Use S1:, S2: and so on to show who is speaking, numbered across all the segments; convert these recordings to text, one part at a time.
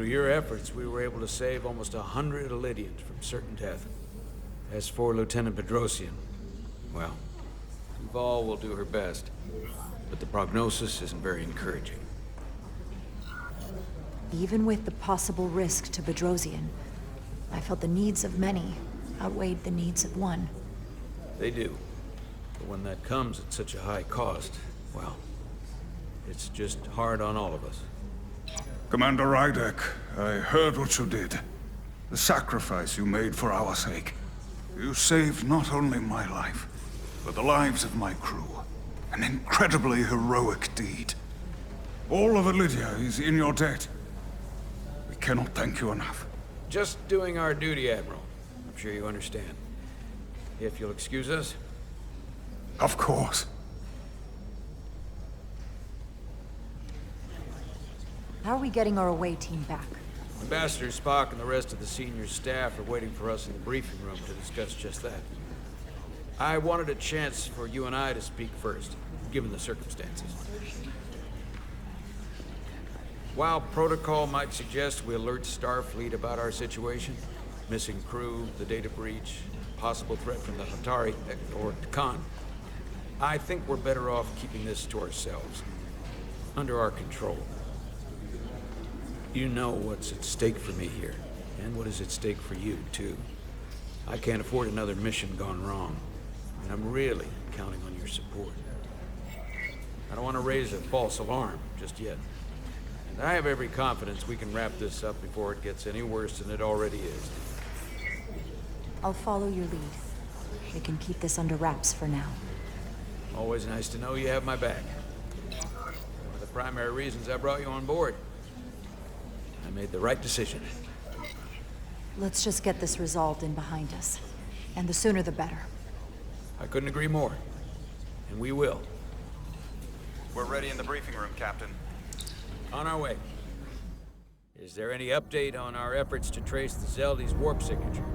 S1: Through your efforts, we were able to save almost 100 Illydians from certain death. As for Lieutenant Bedrosian, well, Duval will do her best, but the prognosis isn't very encouraging.
S2: Even with the possible risk to Bedrosian, I felt the needs of many outweighed the needs of one.
S1: They do. But when that comes at such a high cost, well, it's just hard on all of us.
S3: Commander Rydek, I heard what you did. The sacrifice you made for our sake. You saved not only my life, but the lives of my crew. An incredibly heroic deed. All of Illydia is in your debt. We cannot thank you enough.
S1: Just doing our duty, Admiral. I'm sure you understand. If you'll excuse us.
S3: Of course.
S2: How are we getting our away team back?
S1: Ambassador Spock and the rest of the senior staff are waiting for us in the briefing room to discuss just that. I wanted a chance for you and I to speak first, given the circumstances. While protocol might suggest we alert Starfleet about our situation, missing crew, the data breach, possible threat from the Hatari or Khan, I think we're better off keeping this to ourselves, under our control. You know what's at stake for me here, and what is at stake for you, too. I can't afford another mission gone wrong, and I'm really counting on your support. I don't want to raise a false alarm just yet, and I have every confidence we can wrap this up before it gets any worse than it already is.
S2: I'll follow your lead. We can keep this under wraps for now.
S1: Always nice to know you have my back. One of the primary reasons I brought you on board. I made the right decision.
S2: Let's just get this resolved and behind us. And the sooner the better.
S1: I couldn't agree more. And we will.
S4: We're ready in the briefing room, Captain.
S1: On our way. Is there any update on our efforts to trace the Zeldy's warp signature?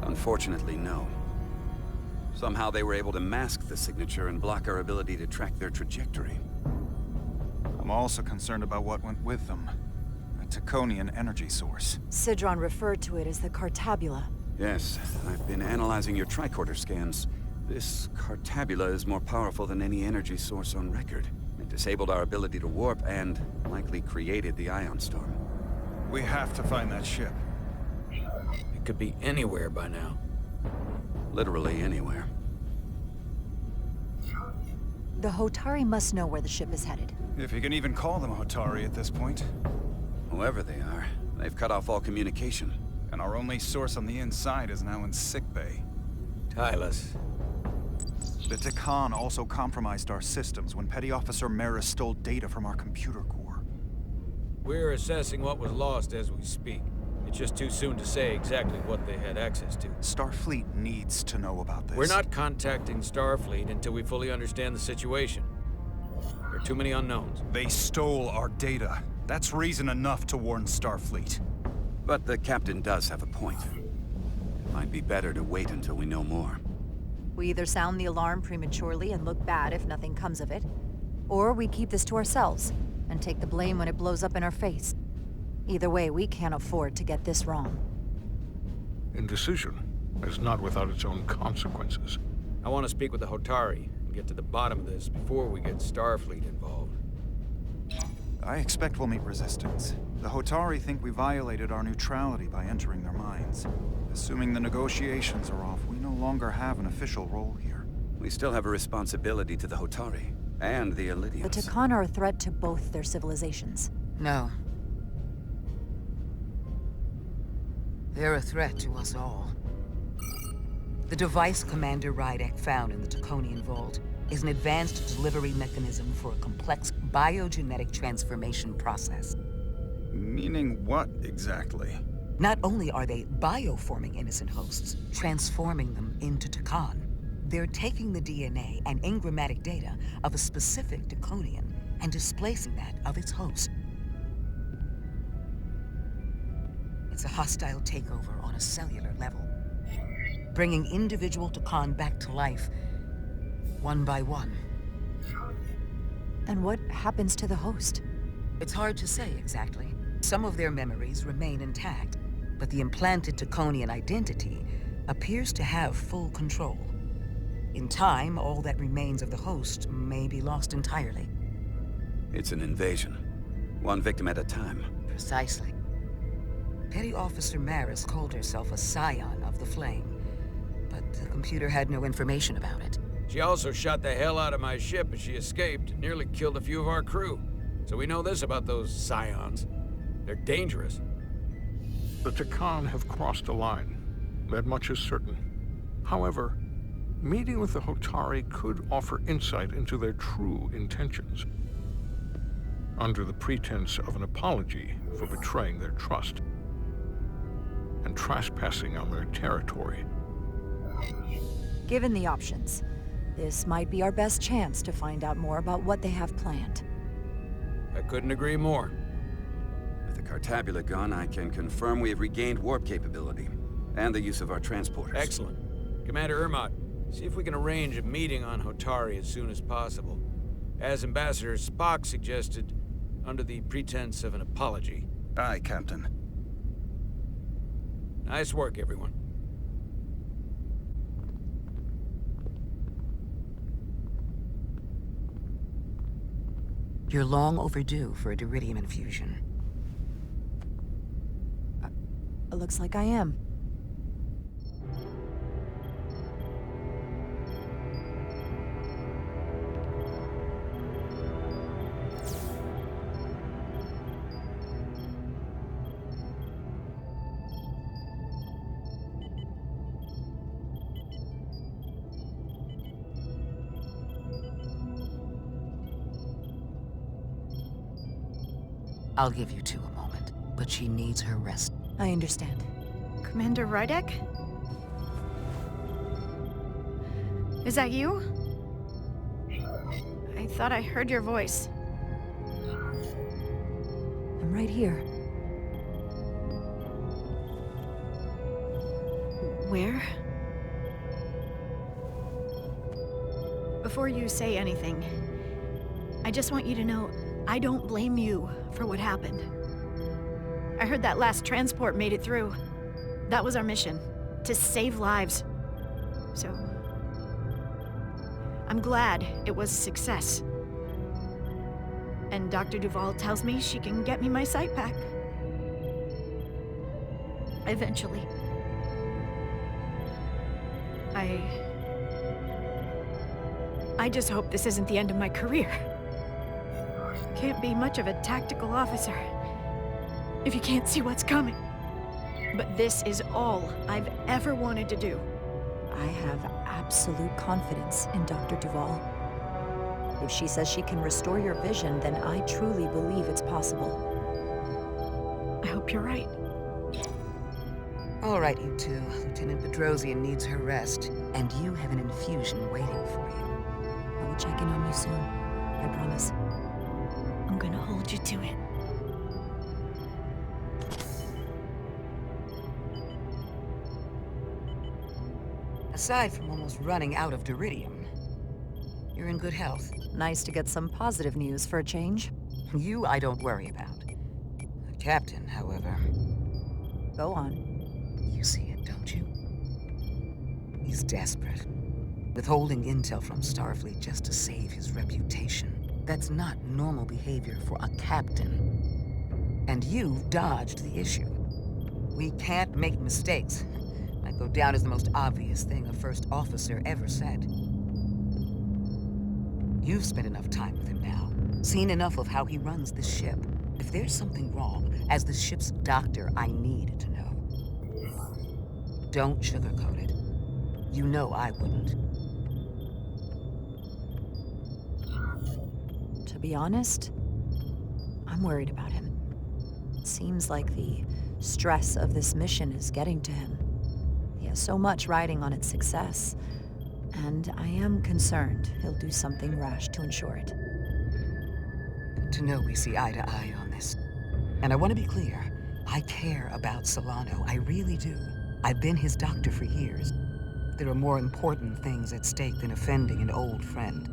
S5: Unfortunately, no. Somehow they were able to mask the signature and block our ability to track their trajectory.
S4: I'm also concerned about what went with them. A Taconian energy source.
S2: Sidron referred to it as the Cartabula.
S5: Yes, I've been analyzing your tricorder scans. This Cartabula is more powerful than any energy source on record. It disabled our ability to warp and likely created the ion storm.
S4: We have to find that ship.
S1: It could be anywhere by now.
S5: Literally anywhere.
S2: The Hotari must know where the ship is headed.
S4: If you can even call them Hotari at this point.
S5: Whoever they are, they've cut off all communication.
S4: And our only source on the inside is now in sickbay.
S1: Tylus.
S4: The Takan also compromised our systems when Petty Officer Maris stole data from our computer core.
S1: We're assessing what was lost as we speak. It's just too soon to say exactly what they had access to.
S4: Starfleet needs to know about this.
S1: We're not contacting Starfleet until we fully understand the situation. There are too many unknowns.
S4: They stole our data. That's reason enough to warn Starfleet.
S5: But the captain does have a point. It might be better to wait until we know more.
S2: We either sound the alarm prematurely and look bad if nothing comes of it, or we keep this to ourselves and take the blame when it blows up in our face. Either way, we can't afford to get this wrong.
S3: Indecision is not without its own consequences.
S1: I want to speak with the Hotari and get to the bottom of this before we get Starfleet involved.
S4: I expect we'll meet resistance. The Hotari think we violated our neutrality by entering their minds. Assuming the negotiations are off, we no longer have an official role here.
S5: We still have a responsibility to the Hotari and the Illydians.
S2: The Takan are a threat to both their civilizations.
S6: No. They're a threat to us all. The device Commander Rydek found in the Taconian Vault is an advanced delivery mechanism for a complex biogenetic transformation process.
S4: Meaning what, exactly?
S6: Not only are they bioforming innocent hosts, transforming them into Takan, they're taking the DNA and engrammatic data of a specific Taconian and displacing that of its host. It's a hostile takeover on a cellular level, bringing individual Takan back to life, one by one.
S2: And what happens to the host?
S6: It's hard to say exactly. Some of their memories remain intact, but the implanted Taconian identity appears to have full control. In time, all that remains of the host may be lost entirely.
S5: It's an invasion. One victim at a time.
S6: Precisely. Petty Officer Maris called herself a scion of the Flame, but the computer had no information about it.
S1: She also shot the hell out of my ship as she escaped and nearly killed a few of our crew. So we know this about those scions. They're dangerous.
S7: The Takan have crossed a line. That much is certain. However, meeting with the Hotari could offer insight into their true intentions, under the pretense of an apology for betraying their trust and trespassing on their territory.
S2: Given the options, this might be our best chance to find out more about what they have planned.
S1: I couldn't agree more.
S5: With the Cartabula gone, I can confirm we have regained warp capability and the use of our transporters.
S1: Excellent. Commander Ermot, see if we can arrange a meeting on Hotari as soon as possible. As Ambassador Spock suggested, under the pretense of an apology.
S3: Aye, Captain.
S1: Nice work, everyone.
S6: You're long overdue for a Diridium infusion.
S2: It looks like I am.
S6: I'll give you two a moment, but she needs her rest.
S2: I understand.
S8: Commander Rydek? Is that you? I thought I heard your voice.
S2: I'm right here.
S8: Where? Before you say anything, I just want you to know I don't blame you for what happened. I heard that last transport made it through. That was our mission, to save lives. So, I'm glad it was a success. And Dr. Duvall tells me she can get me my sight back. Eventually. I just hope this isn't the end of my career. Can't be much of a tactical officer if you can't see what's coming. But this is all I've ever wanted to do.
S2: I have absolute confidence in Dr. Duvall. If she says she can restore your vision, then I truly believe it's possible.
S8: I hope you're right.
S6: All right, you two. Lieutenant Bedrosian needs her rest, and you have an infusion waiting for you.
S2: I will check in on you soon. I promise.
S8: I'm gonna hold you to it.
S6: Aside from almost running out of Diridium, you're in good health.
S2: Nice to get some positive news for a change.
S6: You I don't worry about. The captain, however,
S2: Go on.
S6: you see it, don't you? He's desperate. Withholding intel from Starfleet just to save his reputation. That's not normal behavior for a captain. And you've dodged the issue. We can't make mistakes. Might go down as the most obvious thing a first officer ever said. You've spent enough time with him now, seen enough of how he runs the ship. If there's something wrong, as the ship's doctor, I need to know. Don't sugarcoat it. You know I wouldn't.
S2: To be honest, I'm worried about him. It seems like the stress of this mission is getting to him. He has so much riding on its success, and I am concerned he'll do something rash to ensure it.
S6: To know we see eye to eye on this. And I want to be clear, I care about Solano, I really do. I've been his doctor for years. There are more important things at stake than offending an old friend.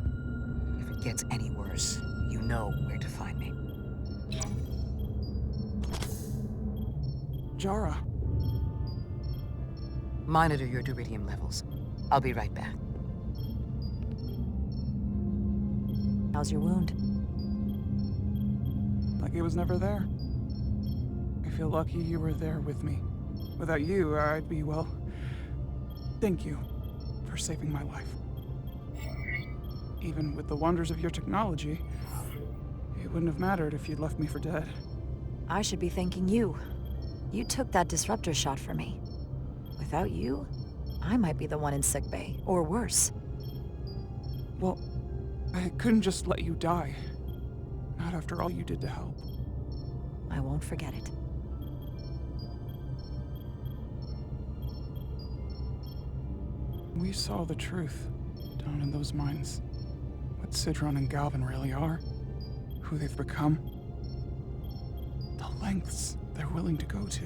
S6: If it gets any worse, you know where to find me.
S9: Jara.
S6: Monitor your duridium levels. I'll be right back.
S2: How's your wound?
S9: Like it was never there. I feel lucky you were there with me. Without you, I'd be, well... Thank you for saving my life. Even with the wonders of your technology, it wouldn't have mattered if you'd left me for dead.
S2: I should be thanking you. You took that disruptor shot for me. Without you, I might be the one in sickbay, or worse.
S9: Well, I couldn't just let you die. Not after all you did to help.
S2: I won't forget it.
S9: We saw the truth down in those mines. What Sidron and Galvin really are. Who they've become. The lengths they're willing to go to.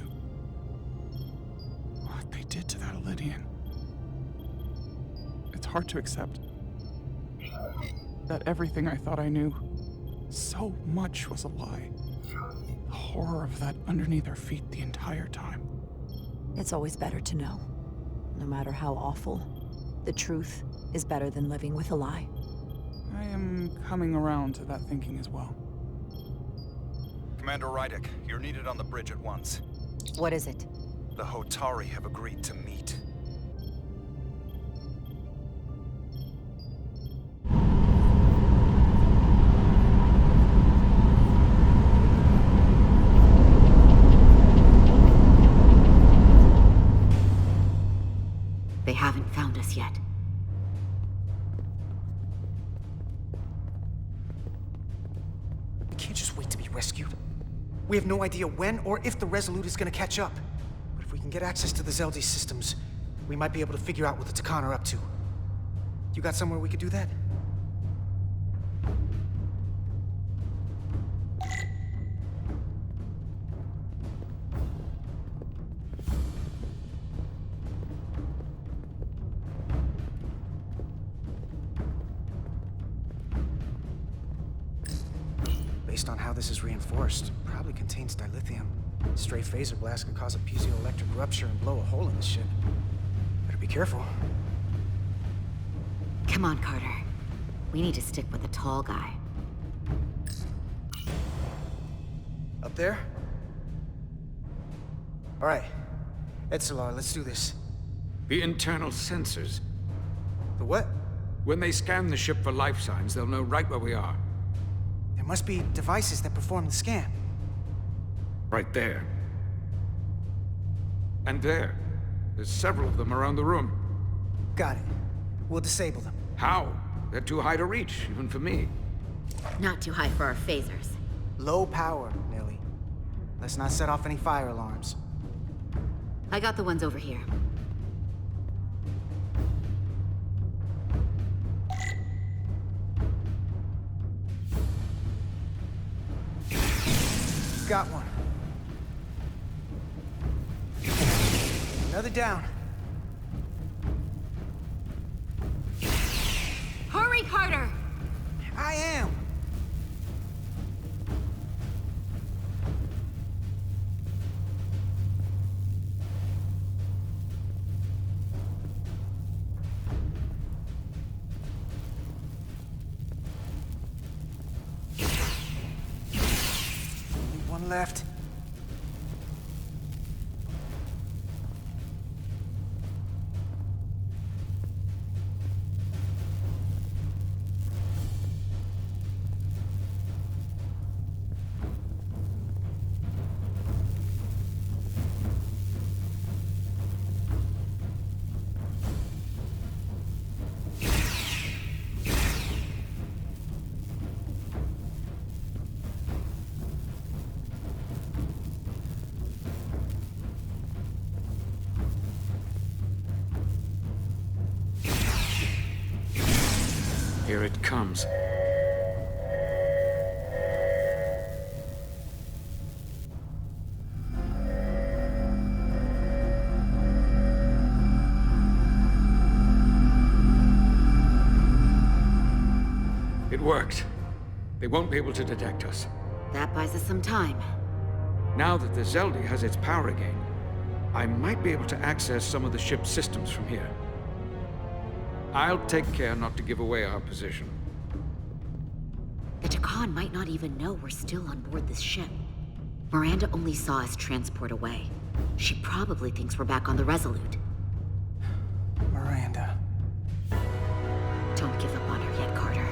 S9: What they did to that Lydian. It's hard to accept. That everything I thought I knew, so much was a lie. The horror of that underneath our feet the entire time.
S2: It's always better to know. No matter how awful, the truth is better than living with a lie.
S9: I am coming around to that thinking as well.
S4: Commander Rydek, you're needed on the bridge at once.
S2: What is it?
S4: The Hotari have agreed to meet.
S10: They haven't found us yet.
S11: We can't just wait to be rescued. We have no idea when or if the Resolute is gonna catch up. But if we can get access to the Zeldi systems, we might be able to figure out what the Takan are up to. You got somewhere we could do that? Based on how this is reinforced, probably contains dilithium. Stray phaser blast could cause a piezoelectric rupture and blow a hole in the ship. Better be careful.
S10: Come on, Carter. We need to stick with the tall guy.
S11: Up there? All right. Etzelar, let's do this.
S1: The internal sensors.
S11: The what?
S1: When they scan the ship for life signs, they'll know right where we are.
S11: There must be devices that perform the scan.
S1: Right there. And there. There's several of them around the room.
S11: Got it. We'll disable them.
S1: How? They're too high to reach, even for me.
S10: Not too high for our phasers.
S11: Low power, Millie. Let's not set off any fire alarms.
S10: I got the ones over here.
S11: Got one. Another down.
S10: Hurry, Carter!
S11: I am. Only one left.
S1: Here it comes. It worked. They won't be able to detect us.
S10: That buys us some time.
S1: Now that the Zeldi has its power again, I might be able to access some of the ship's systems from here. I'll take care not to give away our position.
S10: The Takan might not even know we're still on board this ship. Miranda only saw us transport away. She probably thinks we're back on the Resolute.
S11: Miranda.
S10: Don't give up on her yet, Carter.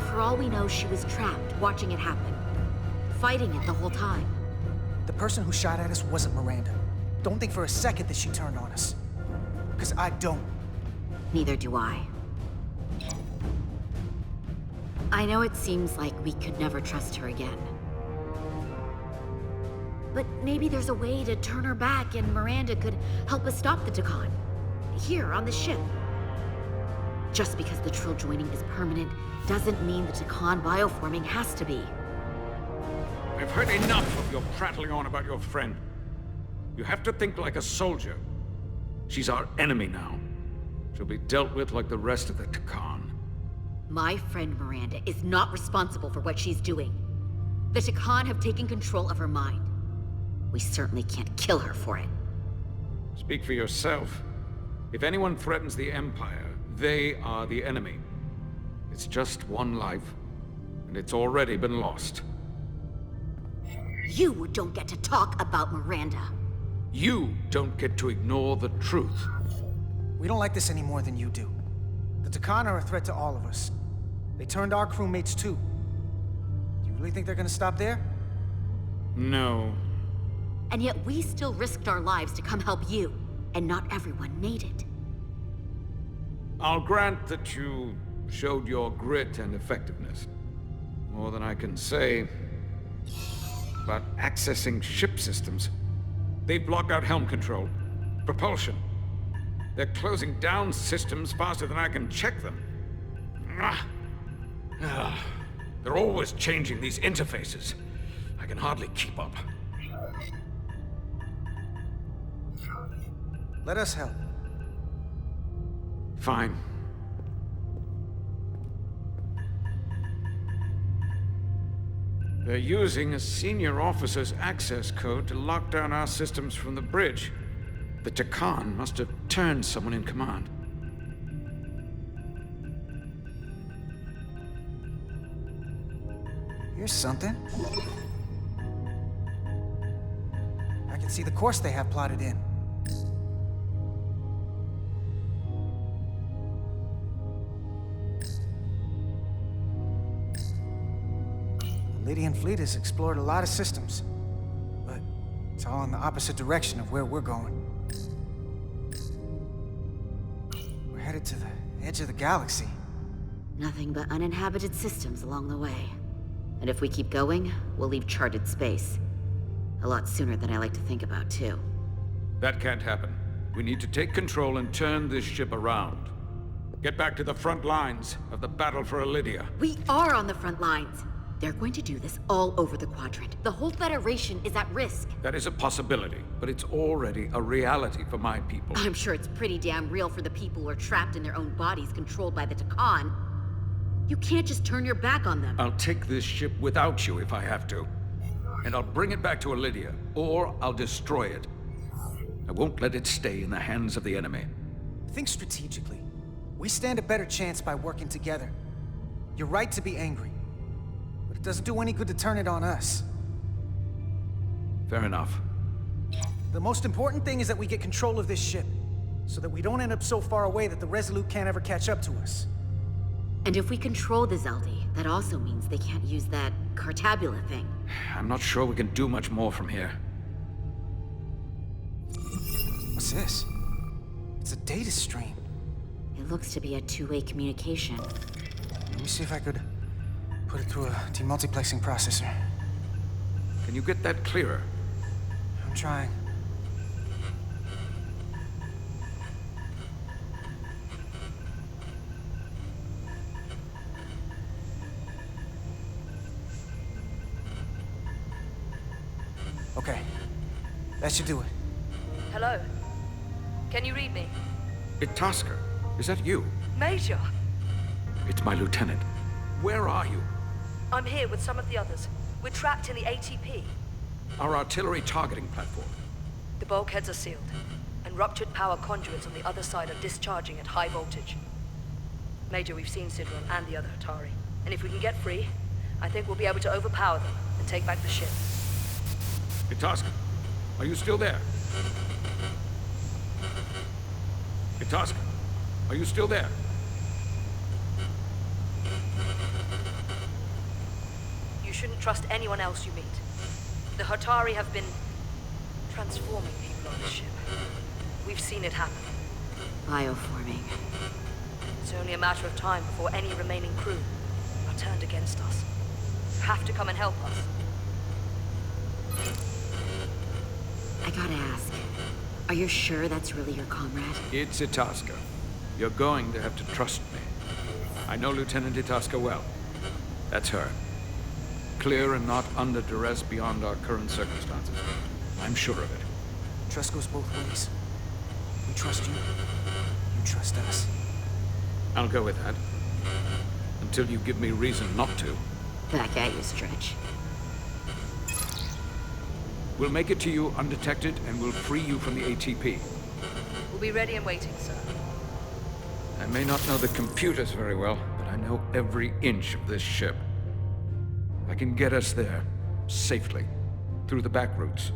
S10: For all we know, she was trapped, watching it happen. Fighting it the whole time.
S11: The person who shot at us wasn't Miranda. Don't think for a second that she turned on us. Because I don't.
S10: Neither do I. I know it seems like we could never trust her again. But maybe there's a way to turn her back and Miranda could help us stop the Takan. Here, on the ship. Just because the Trill joining is permanent doesn't mean the Takan bioforming has to be.
S1: I've heard enough of your prattling on about your friend. You have to think like a soldier. She's our enemy now. She'll be dealt with like the rest of the Takan.
S10: My friend Miranda is not responsible for what she's doing. The Takan have taken control of her mind. We certainly can't kill her for it.
S1: Speak for yourself. If anyone threatens the Empire, they are the enemy. It's just one life, and it's already been lost.
S10: You don't get to talk about Miranda.
S1: You don't get to ignore the truth.
S11: We don't like this any more than you do. The Takan are a threat to all of us. They turned our crewmates too. Do you really think they're gonna stop there?
S1: No.
S10: And yet we still risked our lives to come help you, and not everyone made it.
S1: I'll grant that you showed your grit and effectiveness. More than I can say about accessing ship systems. They block out helm control, propulsion. They're closing down systems faster than I can check them. They're always changing these interfaces. I can hardly keep up.
S11: Let us help.
S1: Fine. They're using a senior officer's access code to lock down our systems from the bridge. The Takan must have turned someone in command.
S11: Here's something. I can see the course they have plotted in. The Lydian fleet has explored a lot of systems, but it's all in the opposite direction of where we're going. We're headed to the edge of the galaxy.
S10: Nothing but uninhabited systems along the way. And if we keep going, we'll leave charted space. A lot sooner than I like to think about, too.
S1: That can't happen. We need to take control and turn this ship around. Get back to the front lines of the battle for Elydia.
S10: We are on the front lines! They're going to do this all over the Quadrant. The whole Federation is at risk.
S1: That is a possibility, but it's already a reality for my people.
S10: I'm sure it's pretty damn real for the people who are trapped in their own bodies controlled by the Takan. You can't just turn your back on them.
S1: I'll take this ship without you if I have to. And I'll bring it back to Elydia, or I'll destroy it. I won't let it stay in the hands of the enemy.
S11: Think strategically. We stand a better chance by working together. You're right to be angry, but it doesn't do any good to turn it on us.
S1: Fair enough.
S11: The most important thing is that we get control of this ship, so that we don't end up so far away that the Resolute can't ever catch up to us.
S10: And if we control the Zeldi, that also means they can't use that Cartabula thing.
S1: I'm not sure we can do much more from here.
S11: What's this? It's a data stream.
S10: It looks to be a two-way communication.
S11: Let me see if I could put it through a demultiplexing processor.
S1: Can you get that clearer?
S11: I'm trying. Okay. That should do it.
S12: Hello? Can you read me?
S1: Itaska, is that you?
S12: Major!
S1: It's my lieutenant. Where are you?
S12: I'm here with some of the others. We're trapped in the ATP.
S1: Our artillery targeting platform.
S12: The bulkheads are sealed, and ruptured power conduits on the other side are discharging at high voltage. Major, we've seen Sidron and the other Hatari, and if we can get free, I think we'll be able to overpower them and take back the ship.
S1: Itasca, are you still there? Itasca, are you still there?
S12: You shouldn't trust anyone else you meet. The Hatari have been transforming people on this ship. We've seen it happen.
S10: Bioforming.
S12: It's only a matter of time before any remaining crew are turned against us. You have to come and help us.
S10: I gotta ask, are you sure that's really your comrade?
S1: It's Itasca. You're going to have to trust me. I know Lieutenant Itasca well. That's her. Clear and not under duress beyond our current circumstances. I'm sure of it.
S11: Trust goes both ways. We trust you. You trust us.
S1: I'll go with that. Until you give me reason not to.
S10: Back at you, Stretch.
S1: We'll make it to you undetected, and we'll free you from the ATP.
S12: We'll be ready and waiting, sir.
S1: I may not know the computers very well, but I know every inch of this ship. I can get us there, safely, through the back routes.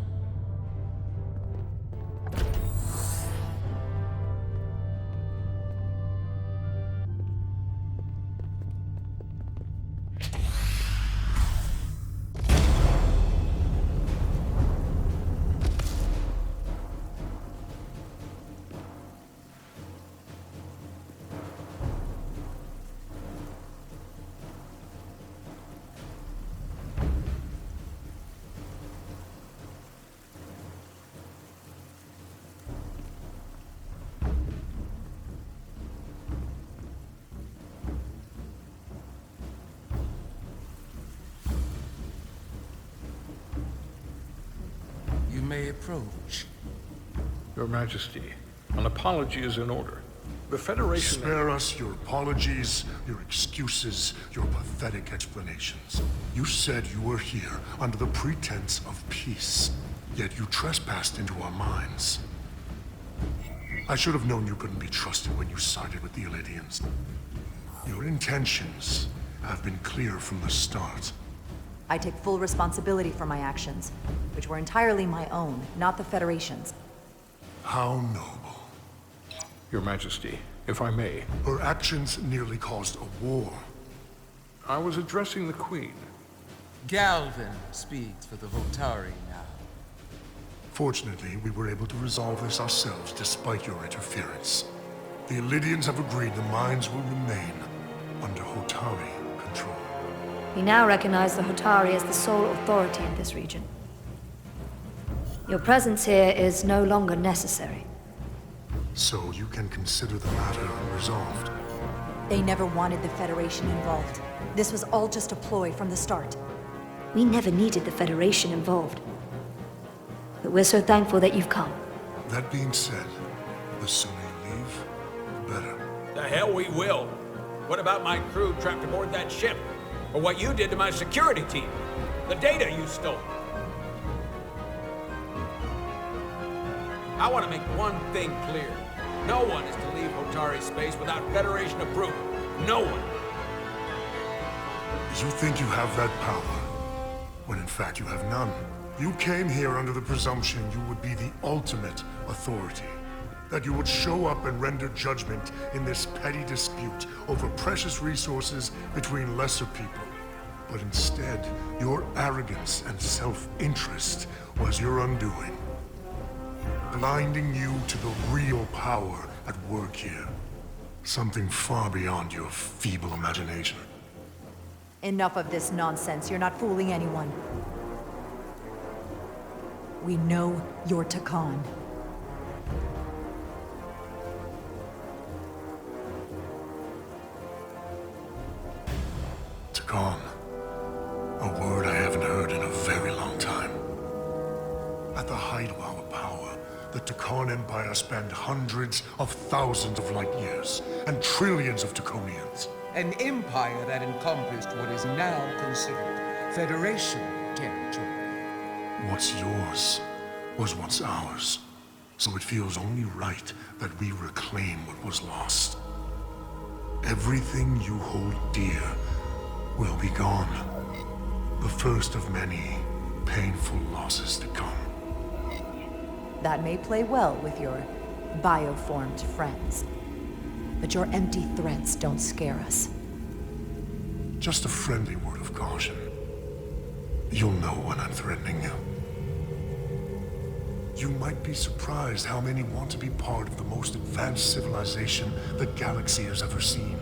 S13: You may approach.
S7: Your Majesty, an apology is in order. The Federation...
S14: Spare us your apologies, your excuses, your pathetic explanations. You said you were here under the pretense of peace, yet you trespassed into our minds. I should have known you couldn't be trusted when you sided with the Elydians. Your intentions have been clear from the start.
S2: I take full responsibility for my actions, which were entirely my own, not the Federation's.
S14: How noble.
S7: Your Majesty, if I may.
S14: Her actions nearly caused a war.
S7: I was addressing the Queen.
S13: Galvin speaks for the Hotari now.
S14: Fortunately, we were able to resolve this ourselves despite your interference. The Elydians have agreed the mines will remain under Hotari control.
S15: We now recognize the Hotari as the sole authority in this region. Your presence here is no longer necessary.
S14: So you can consider the matter resolved.
S2: They never wanted the Federation involved. This was all just a ploy from the start.
S15: We never needed the Federation involved. But we're so thankful that you've come.
S14: That being said, the sooner you leave, the better.
S1: The hell we will. What about my crew trapped aboard that ship? Or what you did to my security team? The data you stole? I want to make one thing clear. No one is to leave Hotari space without Federation approval. No one.
S14: You think you have that power, when in fact you have none. You came here under the presumption you would be the ultimate authority. That you would show up and render judgment in this petty dispute over precious resources between lesser people. But instead, your arrogance and self-interest was your undoing. Blinding you to the real power at work here. Something far beyond your feeble imagination.
S2: Enough of this nonsense. You're not fooling anyone. We know you're Takan.
S14: Takan. A word I haven't heard in a very long time. At the height of our power, the Takan Empire spanned hundreds of thousands of light years, and trillions of Taconians.
S13: An empire that encompassed what is now considered Federation territory.
S14: What's yours? was once ours, so it feels only right that we reclaim what was lost. Everything you hold dear will be gone. The first of many painful losses to come.
S2: That may play well with your bioformed friends. But your empty threats don't scare us.
S14: Just a friendly word of caution. You'll know when I'm threatening you. You might be surprised how many want to be part of the most advanced civilization the galaxy has ever seen.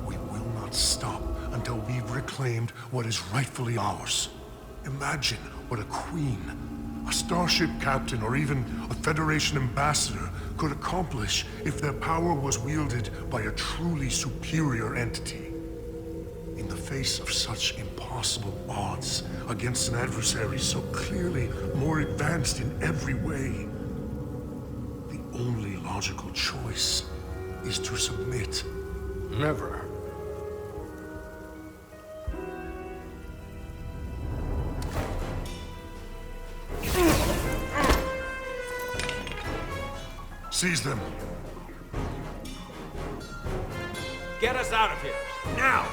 S14: We will not stop until we've reclaimed what is rightfully ours. Imagine what a queen, a starship captain, or even a Federation ambassador could accomplish if their power was wielded by a truly superior entity. In the face of such impossible odds against an adversary so clearly more advanced in every way, the only logical choice is to submit.
S7: Never.
S14: Seize them.
S1: Get us out of here, now!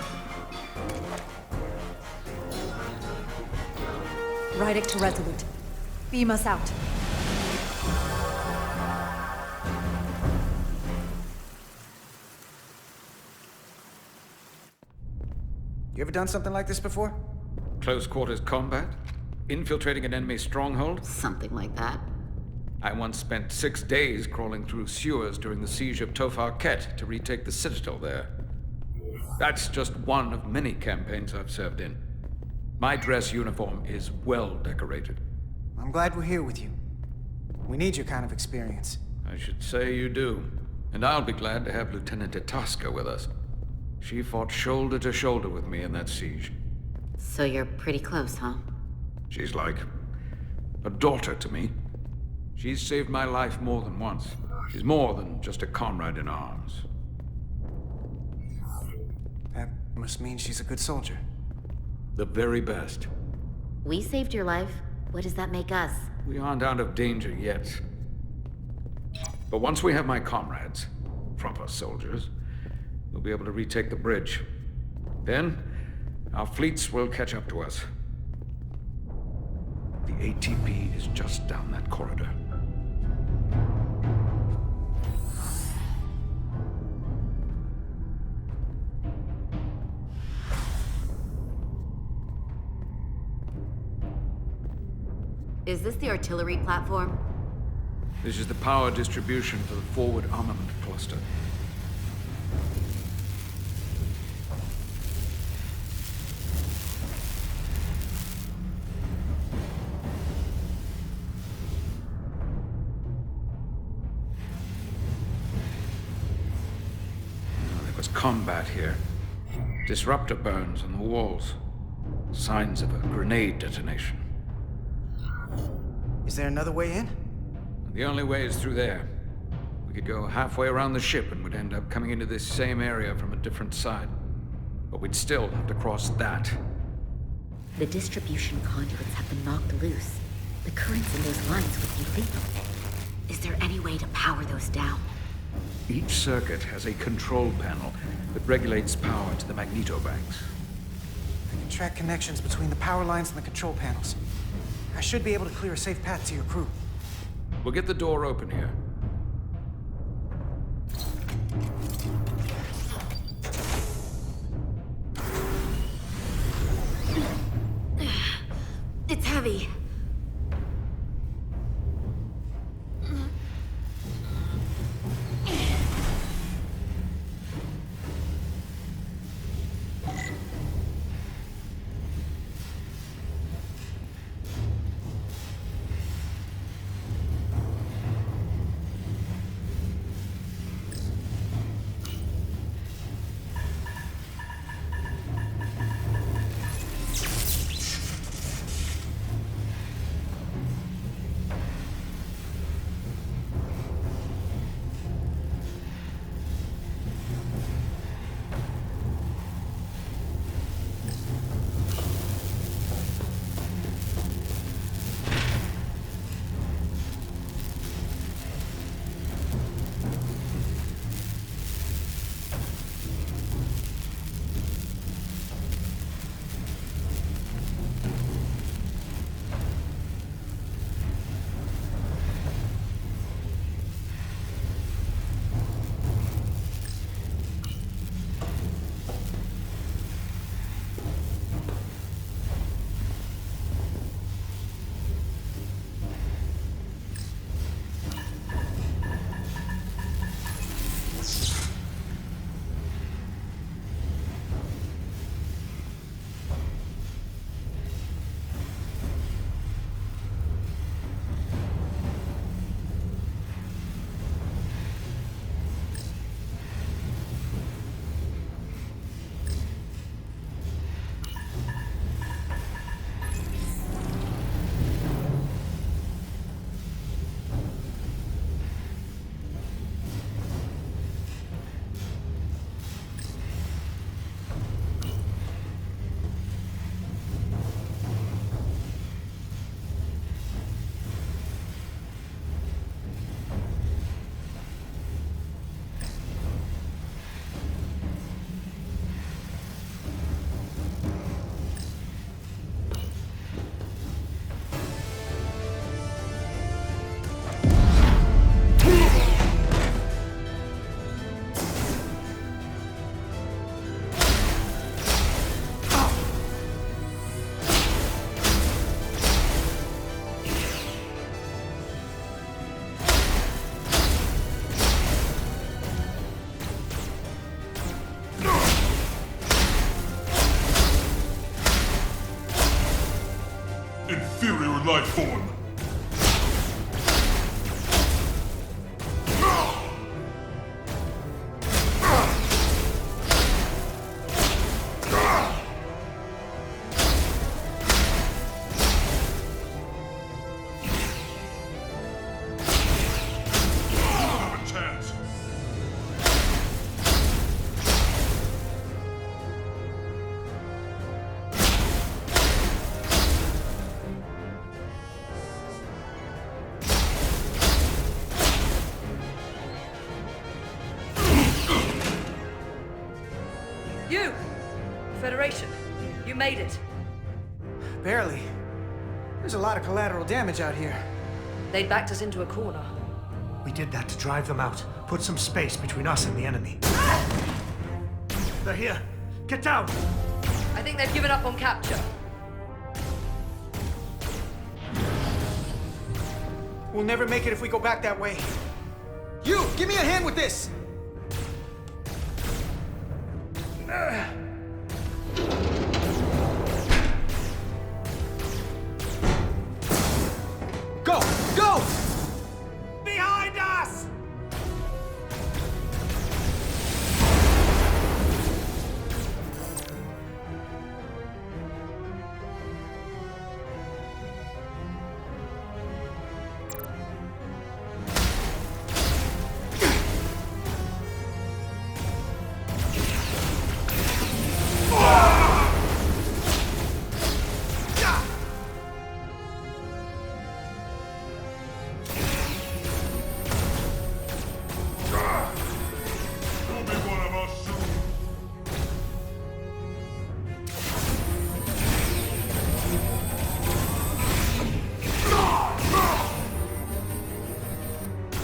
S2: Rydick to Resolute. Beam us out.
S11: You ever done something like this before?
S1: Close quarters combat? Infiltrating an enemy stronghold?
S10: Something like that.
S1: I once spent 6 days crawling through sewers during the siege of Tofar Ket to retake the citadel there. That's just one of many campaigns I've served in. My dress uniform is well decorated.
S11: I'm glad we're here with you. We need your kind of experience.
S1: I should say you do. And I'll be glad to have Lieutenant Itasca with us. She fought shoulder to shoulder with me in that siege.
S10: So you're pretty close, huh?
S1: She's like a daughter to me. She's saved my life more than once. She's more than just a comrade in arms.
S11: That must mean she's a good soldier.
S1: The very best.
S10: We saved your life. What does that make us?
S1: We aren't out of danger yet. But once we have my comrades, proper soldiers, we'll be able to retake the bridge. Then, our fleets will catch up to us. The ATP is just down that corridor.
S10: Is this the artillery platform?
S1: This is the power distribution for the forward armament cluster. There was combat here. Disruptor burns on the walls. Signs of a grenade detonation.
S11: Is there another way in?
S1: The only way is through there. We could go halfway around the ship and would end up coming into this same area from a different side. But we'd still have to cross that.
S10: The distribution conduits have been knocked loose. The currents in those lines would be lethal. Is there any way to power those down?
S1: Each circuit has a control panel that regulates power to the magnetobanks.
S11: I can track connections between the power lines and the control panels. I should be able to clear a safe path to your crew.
S1: We'll get the door open here.
S10: It's heavy.
S14: life form.
S12: You! Federation, you made it.
S11: Barely. There's a lot of collateral damage out here.
S12: They'd backed us into a corner.
S11: We did that to drive them out. Put some space between us and the enemy. They're here. Get down!
S12: I think they've given up on capture.
S11: We'll never make it if we go back that way. You! Give me a hand with this! Go! Go! Behind us!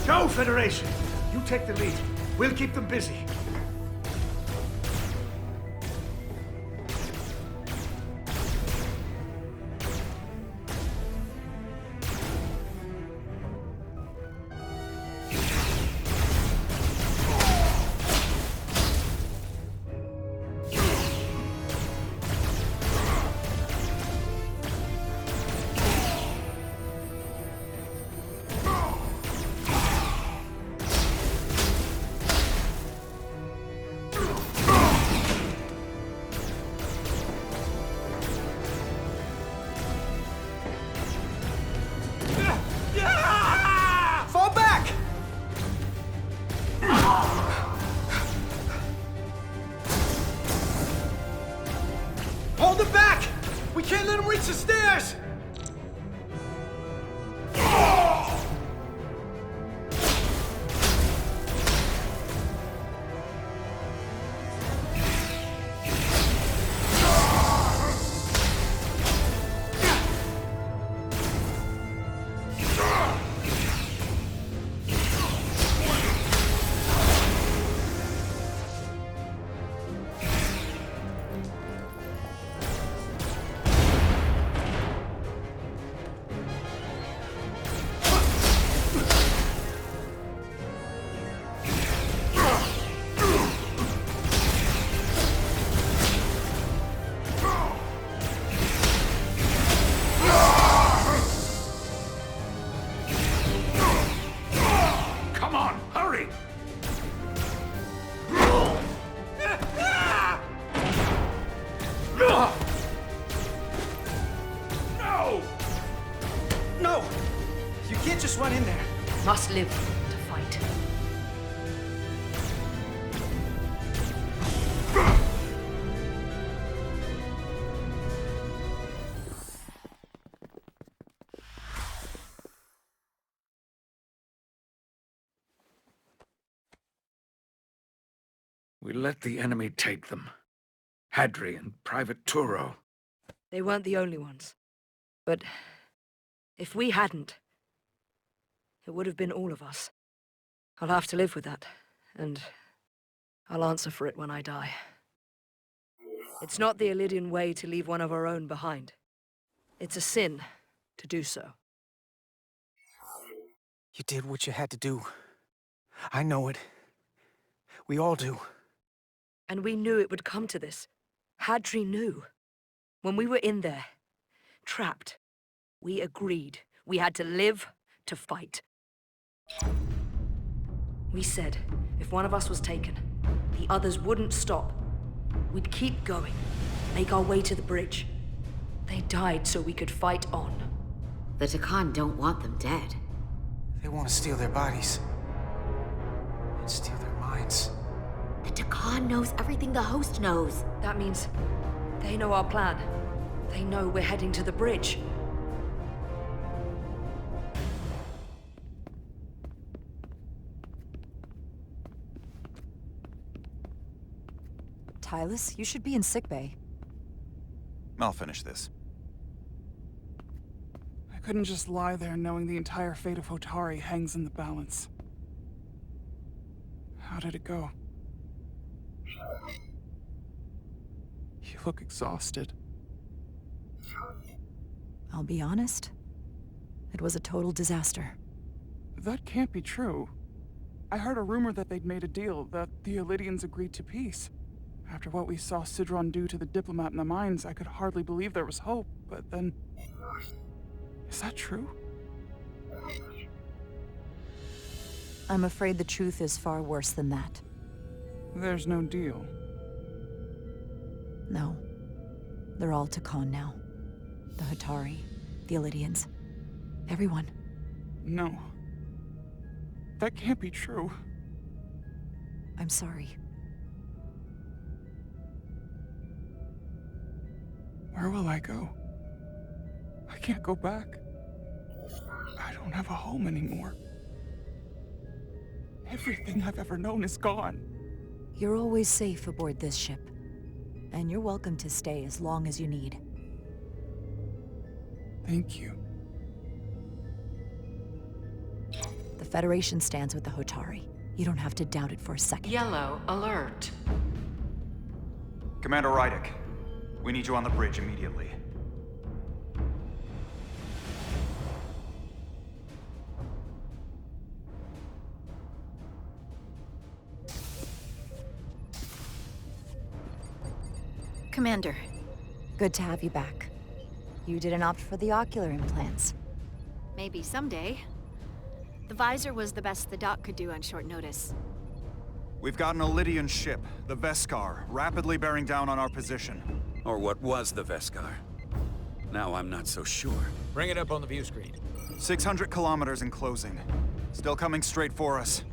S11: Go, Federation! You take the lead. We'll keep them busy. Fall back! Hold them back! We can't let them reach the stairs! Come on, hurry! No! No! You can't just run in there.
S12: Must live to fight.
S1: We let the enemy take them. Hadri and Private Turo.
S12: They weren't the only ones. But if we hadn't, it would have been all of us. I'll have to live with that, and I'll answer for it when I die. It's not the Illidian way to leave one of our own behind. It's a sin to do so.
S11: You did what you had to do. I know it. We all do.
S12: And we knew it would come to this. Hadri knew. When we were in there, trapped, We agreed. We had to live to fight. We said, if one of us was taken, the others wouldn't stop. We'd keep going, make our way to the bridge. They died so we could fight on.
S10: The Takan don't want them dead.
S11: They want to steal their bodies. And steal their minds.
S10: The Takan knows everything the host knows.
S12: That means they know our plan. They know we're heading to the bridge.
S2: Tylus, you should be in sickbay.
S4: I'll finish this.
S9: I couldn't just lie there knowing the entire fate of Hotari hangs in the balance. How did it go? You look exhausted.
S2: I'll be honest. It was a total disaster.
S9: That can't be true. I heard a rumor that they'd made a deal, that the Elydians agreed to peace. After what we saw Sidron do to the diplomat in the mines, I could hardly believe there was hope, but then... Is that true?
S2: I'm afraid the truth is far worse than that.
S9: There's no deal.
S2: No. They're all Takan now. The Hotari, the Elydians, everyone.
S9: No. That can't be true.
S2: I'm sorry.
S9: Where will I go? I can't go back. I don't have a home anymore. Everything I've ever known is gone.
S2: You're always safe aboard this ship. And you're welcome to stay as long as you need.
S9: Thank you.
S2: The Federation stands with the Hotari. You don't have to doubt it for a second.
S6: Yellow alert.
S4: Commander Rydek, we need you on the bridge immediately.
S8: Commander.
S2: Good to have you back. You didn't opt for the ocular implants.
S8: Maybe someday. The visor was the best the doc could do on short notice.
S4: We've got an Elydian ship, the Veskar, rapidly bearing down on our position.
S5: Or what was the Veskar. Now I'm not so sure.
S1: Bring it up on the view screen.
S4: 600 kilometers in closing. Still coming straight for us.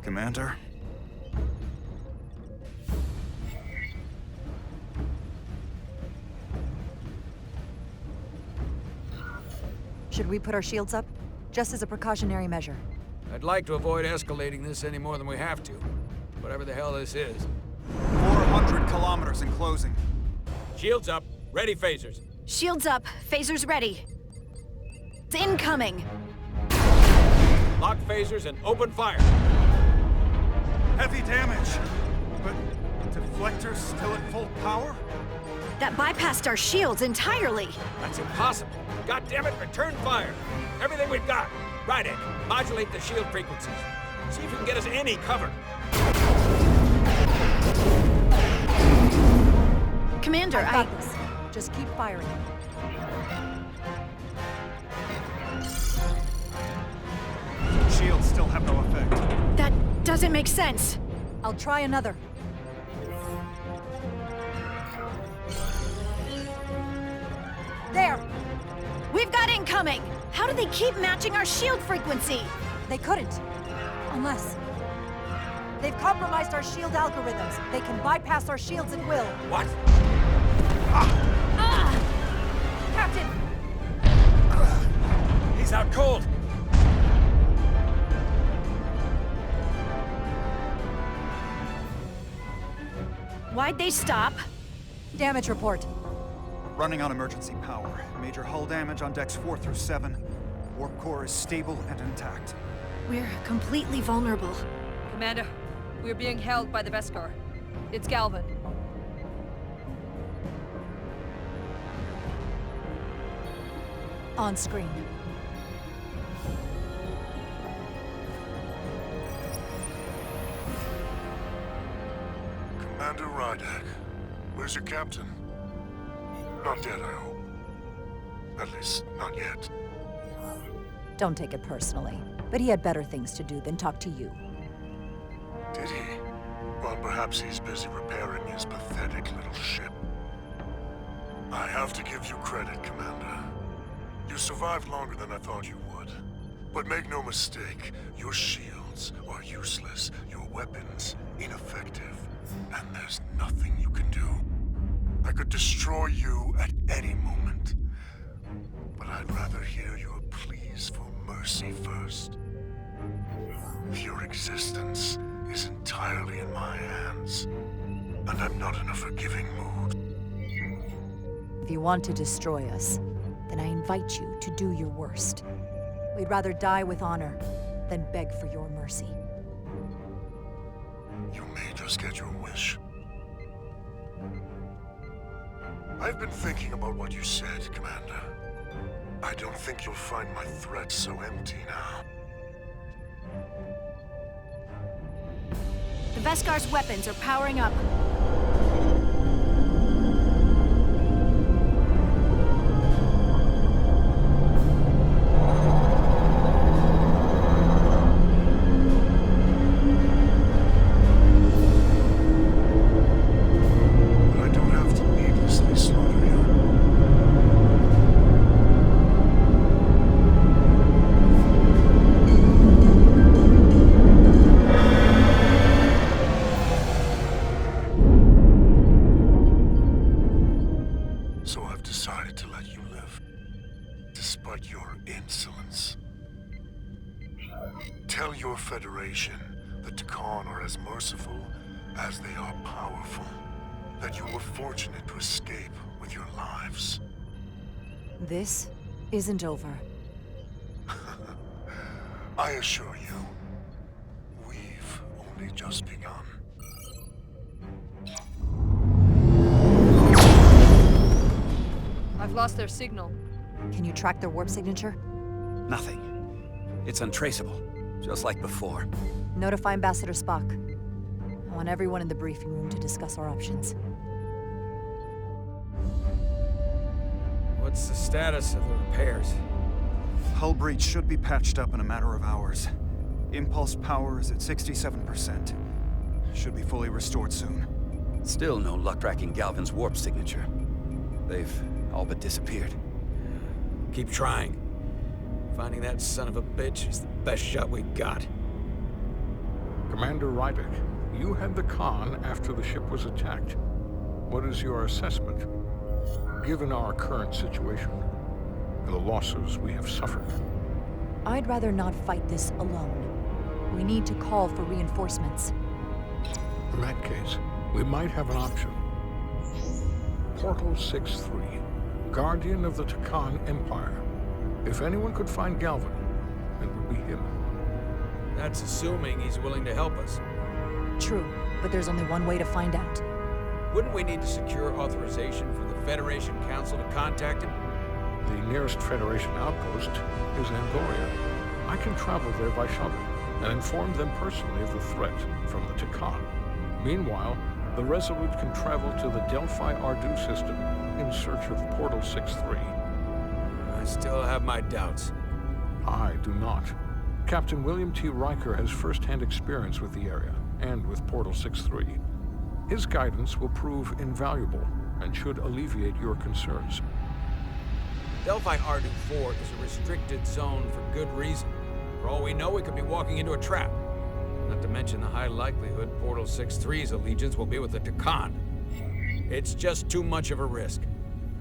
S4: Commander?
S2: Should we put our shields up? Just as a precautionary measure.
S1: I'd like to avoid escalating this any more than we have to. Whatever the hell this is.
S4: 400 kilometers in closing.
S1: Shields up. Ready phasers.
S8: Shields up. Phasers ready. It's incoming.
S1: Lock phasers and open fire.
S3: Heavy damage. But deflectors still at full power?
S8: That bypassed our shields entirely.
S1: That's impossible. God damn it, return fire. Everything we've got. Rydek, modulate the shield frequencies. See if you can get us any cover.
S8: Commander,
S2: I got this. Just keep firing.
S4: Shields still have no effect.
S8: That doesn't make sense.
S2: I'll try another. There!
S8: We've got incoming! How do they keep matching our shield frequency?
S2: They couldn't. Unless... They've compromised our shield algorithms. They can bypass our shields at will.
S1: What?
S2: Captain!
S1: He's out cold.
S8: Why'd they stop?
S2: Damage report.
S4: Running on emergency power. Major hull damage on decks 4 through 7. Warp core is stable and intact.
S8: We're completely vulnerable.
S12: Commander, we're being held by the Veskar. It's Galvin.
S2: On screen.
S14: Commander Rydek, Where's your captain? Not dead, I hope. At least, not yet.
S2: Don't take it personally, but he had better things to do than talk to you.
S14: Did he? Well, perhaps he's busy repairing his pathetic little ship. I have to give you credit, Commander. You survived longer than I thought you would. But make no mistake, your shields are useless, your weapons ineffective, and there's nothing you can do. I could destroy you at any moment. But I'd rather hear your pleas for mercy first. Your existence is entirely in my hands, and I'm not in a forgiving mood.
S2: If you want to destroy us, then I invite you to do your worst. We'd rather die with honor than beg for your mercy.
S14: You may just get your wish. I've been thinking about what you said, Commander. I don't think you'll find my threat so empty now.
S8: The Veskar's weapons are powering up.
S14: Tell your Federation the Takan are as merciful as they are powerful. That you were fortunate to escape with your lives.
S2: This isn't over.
S14: I assure you, we've only just begun.
S12: I've lost their signal.
S2: Can you track their warp signature?
S5: Nothing. It's untraceable, just like before.
S2: Notify Ambassador Spock. I want everyone in the briefing room to discuss our options.
S1: What's the status of the repairs?
S4: Hull breach should be patched up in a matter of hours. Impulse power is at 67%. Should be fully restored soon.
S5: Still no luck tracking Galvin's warp signature. They've all but disappeared.
S1: Keep trying. Finding that son of a bitch is the best shot we got.
S7: Commander Rydek, you had the Khan after the ship was attacked. What is your assessment, given our current situation and the losses we have suffered?
S2: I'd rather not fight this alone. We need to call for reinforcements.
S7: In that case, we might have an option. Portal 6-3, Guardian of the Takan Empire. If anyone could find Galvin, it would be him.
S1: That's assuming he's willing to help us.
S2: True, but there's only one way to find out.
S1: Wouldn't we need to secure authorization from the Federation Council to contact him?
S7: The nearest Federation outpost is Angoria. I can travel there by shuttle and inform them personally of the threat from the Takan. Meanwhile, the Resolute can travel to the Delphi Ardu system in search of Portal 6-3.
S1: I still have my doubts.
S7: I do not. Captain William T. Riker has first-hand experience with the area, and with Portal 6-3. His guidance will prove invaluable, and should alleviate your concerns.
S1: Delphi Ardu 4 is a restricted zone for good reason. For all we know, we could be walking into a trap. Not to mention the high likelihood Portal 6-3's allegiance will be with the Takan. It's just too much of a risk.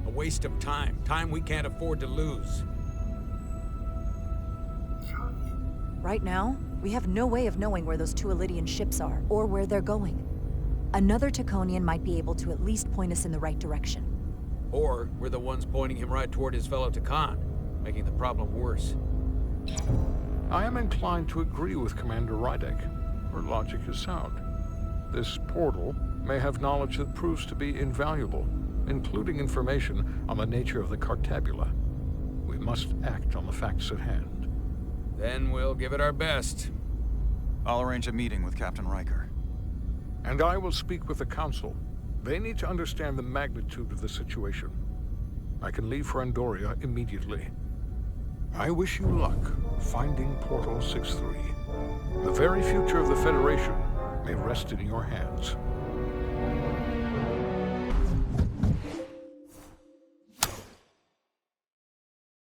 S1: A waste of time. Time we can't afford to lose.
S2: Right now, we have no way of knowing where those two Elydian ships are, or where they're going. Another Taconian might be able to at least point us in the right direction.
S1: Or we're the ones pointing him right toward his fellow Takan, making the problem worse.
S7: I am inclined to agree with Commander Rydek. Her logic is sound. This portal may have knowledge that proves to be invaluable, including information on the nature of the Cartabula. We must act on the facts at hand.
S1: Then we'll give it our best.
S4: I'll arrange a meeting with Captain Riker.
S7: And I will speak with the Council. They need to understand the magnitude of the situation. I can leave for Andoria immediately. I wish you luck finding Portal 6-3. The very future of the Federation may rest in your hands.